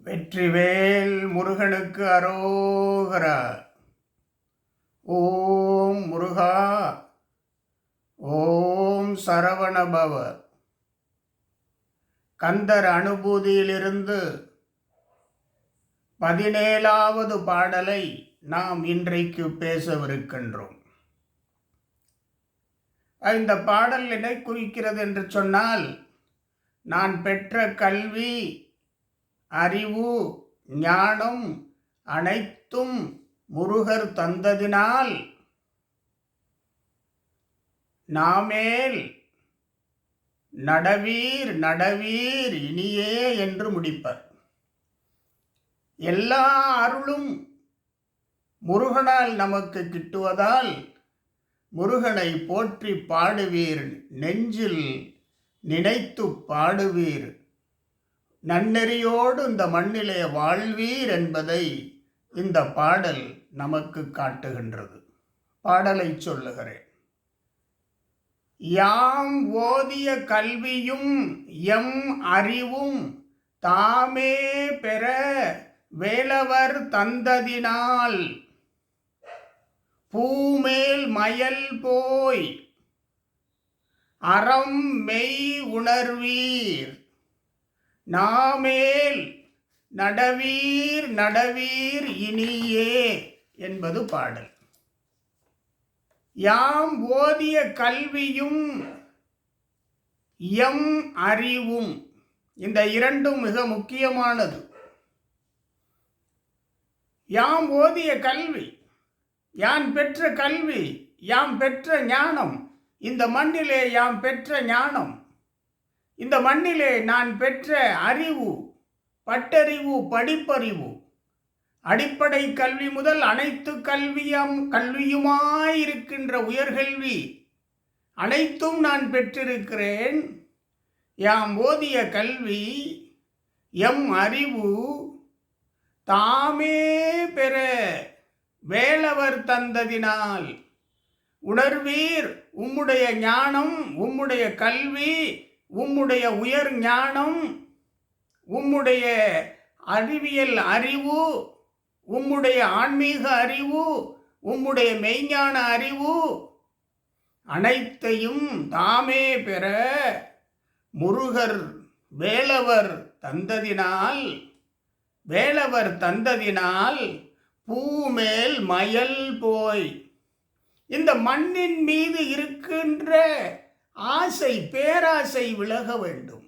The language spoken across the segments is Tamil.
வெற்றிவேல் முருகனுக்கு அரோகரா. ஓம் முருகா, ஓம் சரவணபவ. கந்தர் அனுபூதியிலிருந்து 17வது பாடலை நாம் இன்றைக்கு பேசவிருக்கின்றோம். இந்த பாடல் எதை குறிக்கிறது என்று சொன்னால், நான் பெற்ற கல்வி, அறிவு, ஞானம் அனைத்தும் முருகர் தந்ததினால் நாமேல் நடவீர் நடவீர் இனியே என்று முடிப்பர். எல்லா அருளும் முருகனால் நமக்கு கிட்டுவதால் முருகனை போற்றி பாடுவீர், நெஞ்சில் நினைத்து பாடுவீர், நன்னெறியோடு இந்த மண்ணிலே வாழ்வீர் என்பதை இந்த பாடல் நமக்கு காட்டுகின்றது. பாடலை சொல்லுகிறேன். யாம் ஓதிய கல்வியும் எம் அறிவும் தாமே பெற வேலவர் தந்ததினால் பூமேல் மயல் போய் அறம் மெய் உணர்வீர், நாமேல் நடவீர் நடவீர் இனியே என்பது பாடல். யாம் ஓதிய கல்வியும் எம் அறிவும், இந்த இரண்டும் மிக முக்கியமானது. யாம் ஓதிய கல்வி, யான் பெற்ற கல்வி, யாம் பெற்ற ஞானம், இந்த மண்ணிலே யாம் பெற்ற ஞானம், இந்த மண்ணிலே நான் பெற்ற அறிவு, பட்டறிவு, படிப்பறிவு, அடிப்படை கல்வி முதல் அனைத்து கல்வியுமாயிருக்கின்ற உயர்கல்வி அனைத்தும் நான் பெற்றிருக்கிறேன். யாம் ஓதிய கல்வி எம் அறிவு தாமே பெற வேலவர் தந்ததினால் உணர்வீர். உம்முடைய ஞானம், உம்முடைய கல்வி, உம்முடைய உயர் ஞானம், உம்முடைய அறிவியல் அறிவு, உம்முடைய ஆன்மீக அறிவு, உம்முடைய மெய்ஞான அறிவு அனைத்தையும் தாமே பெற முருகர் வேலவர் தந்ததினால், வேலவர் தந்ததினால் பூமேல் மயல் போய், இந்த மண்ணின் மீது இருக்கின்ற ஆசை, பேராசை விலக வேண்டும்.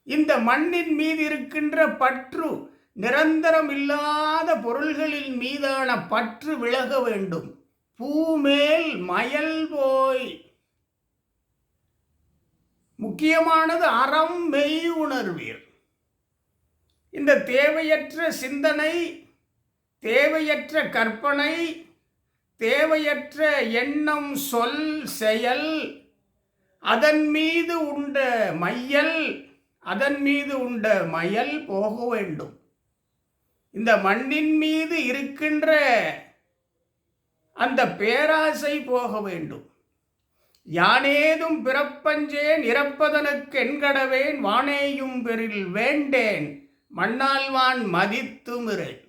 இந்த மண்ணின் மீது இருக்கின்ற பற்று, நிரந்தரம் இல்லாத பொருள்களின் மீதான பற்று விலக வேண்டும். பூமேல் மயல் போய், முக்கியமானது அறம் மெய் உணர்வீர். இந்த தேவையற்ற சிந்தனை, தேவையற்ற கற்பனை, தேவையற்ற எண்ணம், சொல், செயல், அதன் மீது உண்ட மையல், அதன் மீது உண்ட மயல் போக வேண்டும். இந்த மண்ணின் மீது இருக்கின்ற அந்த பேராசை போக வேண்டும். யானேதும் பிறப்பஞ்சேன் இறப்பதனுக்கு என்கடவேன், வானேயும் பெரில் வேண்டேன் மண்ணால்வான் மதித்து மிரேன்.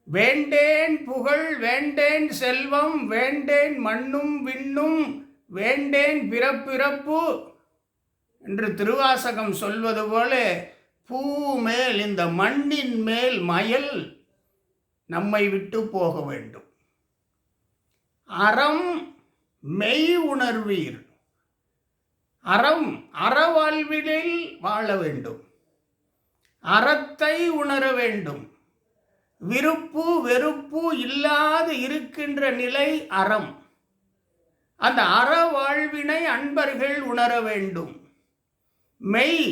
வேண்டேன் புகழ், வேண்டேன் செல்வம், வேண்டேன் மண்ணும் விண்ணும், வேண்டேன் பிறப்பிறப்பு என்று திருவாசகம் சொல்வது போல, பூமேல், இந்த மண்ணின் மேல் மயல் நம்மை விட்டு போக வேண்டும். அறம் மெய் உணர்வீர். அறம், அறவாழ்விலில் வாழ வேண்டும். அறத்தை உணர வேண்டும். விருப்பு வெறுப்பு இல்லாது இருக்கின்ற நிலை அறம். அந்த அறவாழ்வினை அன்பர்கள் உணர வேண்டும். மெய்,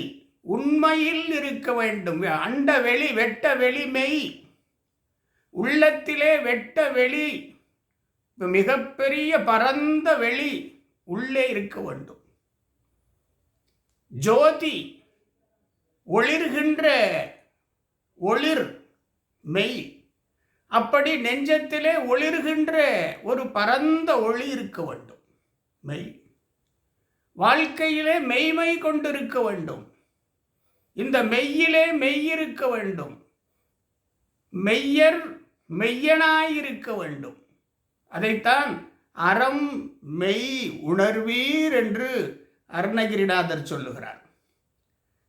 உண்மையில் இருக்க வேண்டும். அண்ட வெளி, வெட்ட வெளி மெய். உள்ளத்திலே வெட்ட வெளி, மிகப்பெரிய பரந்த வெளி உள்ளே இருக்க வேண்டும். ஜோதி, ஒளிர்கின்ற ஒளிர் மெய். அப்படி நெஞ்சத்திலே ஒளிர்கின்ற ஒரு பரந்த ஒளி இருக்க வேண்டும். மெய் வாழ்க்கையிலே மெய்மை கொண்டிருக்க வேண்டும். இந்த மெய்யிலே மெய்யிருக்க வேண்டும். மெய்யர் மெய்யனாயிருக்க வேண்டும். அதைத்தான் அறம் மெய் உணர்வீர் என்று அருணகிரிநாதர் சொல்லுகிறார்.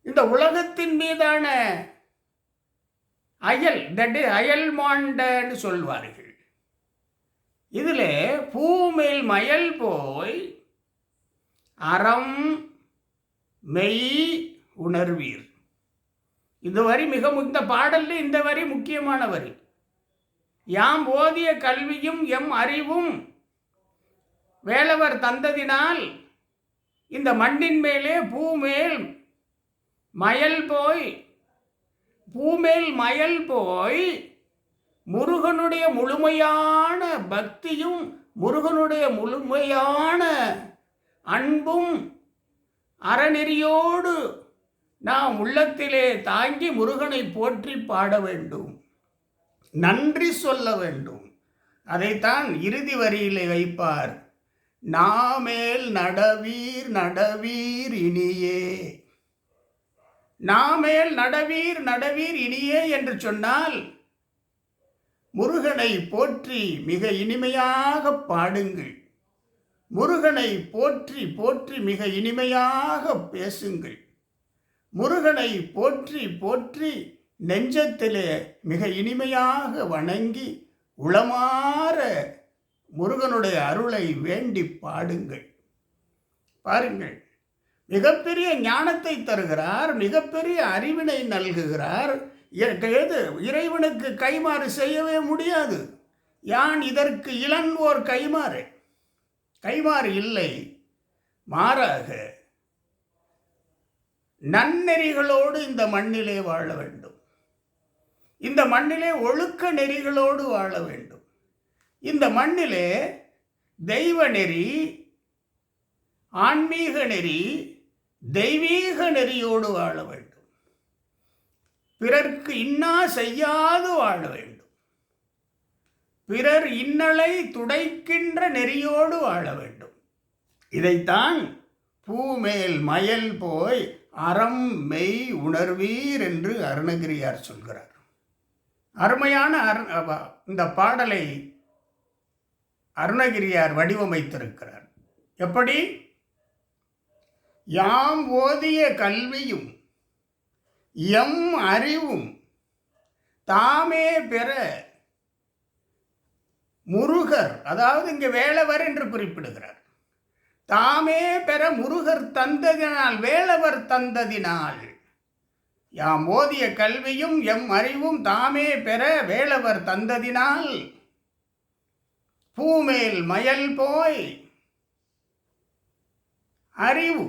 இந்த உலகத்தின் மீதான அயல் மாண்டன்னு சொல்வார்கள். இதில் பூமேல் மயல் போய் அறம் மெய் உணர்வீர். இந்த வரி இந்த பாடல்ல இந்த வரி முக்கியமான வரி. யாம் ஓதிய கல்வியும் எம் அறிவும் வேலவர் தந்ததினால் இந்த மண்ணின் மேலே பூமேல் மயல் போய் முருகனுடைய முழுமையான பக்தியும் முருகனுடைய முழுமையான அன்பும் அறநெறியோடு நாம் உள்ளத்திலே தாங்கி முருகனை போற்றி பாட வேண்டும், நன்றி சொல்ல வேண்டும். அதைத்தான் இறுதி வரியிலே வைப்பார். நாமேல் நடவீர் இனியே. நாமேல் நடவீர் இனியே என்று சொன்னால் முருகனை போற்றி மிக இனிமையாக பாடுங்கள். முருகனை போற்றி போற்றி மிக இனிமையாக பேசுங்கள். முருகனை போற்றி போற்றி நெஞ்சத்திலே மிக இனிமையாக வணங்கி உளமாற முருகனுடைய அருளை வேண்டி பாடுங்கள். பாருங்கள், மிகப்பெரிய ஞானத்தை தருகிறார், மிகப்பெரிய அறிவினை நல்குகிறார். இறைவனுக்கு கைமாறு செய்யவே முடியாது. யான் இதற்கு இளன்வோர் கைமாறு இல்லை. மாறாக நன்னெறிகளோடு இந்த மண்ணிலே வாழ வேண்டும். இந்த மண்ணிலே ஒழுக்க நெறிகளோடு வாழ வேண்டும். இந்த மண்ணிலே தெய்வ நெறி, ஆன்மீக நெறி, தெய்வீக நெறியோடு வாழ வேண்டும். பிறர்க்கு இன்னா செய்யாது வாழ வேண்டும். பிறர் இன்னலை துடைக்கின்ற நெறியோடு வாழ வேண்டும். இதைத்தான் பூமேல் மயல் போய் அறம் மெய் உணர்வீர் என்று அருணகிரியார் சொல்கிறார். அருமையான இந்த பாடலை அருணகிரியார் வடிவமைத்திருக்கிறார். எப்படி? யாம் ஓதிய கல்வியும் எம் அறிவும் தாமே பெற முருகர், அதாவது இங்கே வேலவர் என்று குறிப்பிடுகிறார். தாமே பெற முருகர் தந்ததினால், வேலவர் தந்ததினால், யாம் ஓதிய கல்வியும் எம் அறிவும் தாமே பெற வேலவர் தந்ததினால் பூமேல் மயல் போய் அறிவு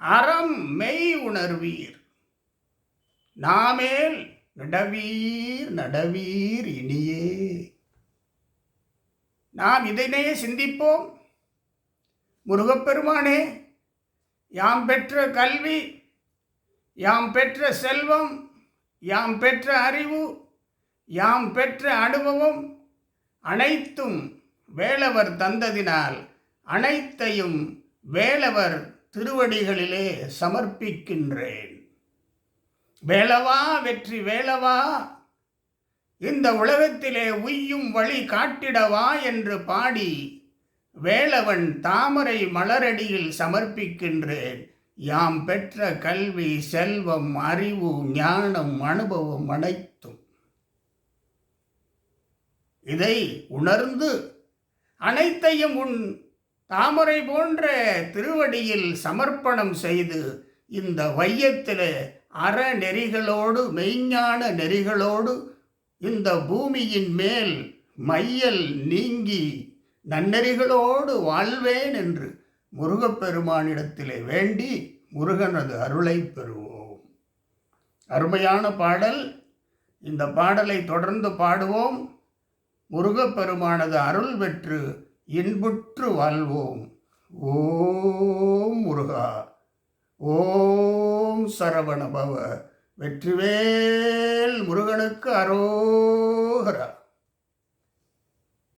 அறம் மெய் உணர்வீர். நாமேல் நடவீர் இனியே. நாம் இதனை சிந்திப்போம். முருகப்பெருமானே, யாம் பெற்ற கல்வி, யாம் பெற்ற செல்வம், யாம் பெற்ற அறிவு, யாம் பெற்ற அனுபவம் அனைத்தும் வேலவர் தந்ததினால் அனைத்தையும் வேலவர் திருவடிகளிலே சமர்ப்பிக்கின்றேன். வேலவா வெற்றி வேலவா, இந்த உலகத்திலே உய்யும் வழி காட்டிடவா என்று பாடி வேலவன் தாமரை மலரடியில் சமர்ப்பிக்கின்றேன். யாம் பெற்ற கல்வி, செல்வம், அறிவு, ஞானம், அனுபவம் அனைத்தும். இதை உணர்ந்து அனைத்தையும் உன் தாமரை போன்ற திருவடியில் சமர்ப்பணம் செய்து இந்த வையத்திலே அறநெறிகளோடு மெய்ஞான நெறிகளோடு இந்த பூமியின் மேல் மையல் நீங்கி நன்னெறிகளோடு வாழ்வேன் என்று முருகப்பெருமானிடத்திலே வேண்டி முருகனது அருளை பெறுவோம். அருமையான பாடல். இந்த பாடலை தொடர்ந்து பாடுவோம். முருகப்பெருமானது அருள் பெற்று இன்புற்று வாழ்வோம். ஓம் முருகா, ஓம் சரவணபவ. வெற்றிவேல் முருகனுக்கு அரோகரா.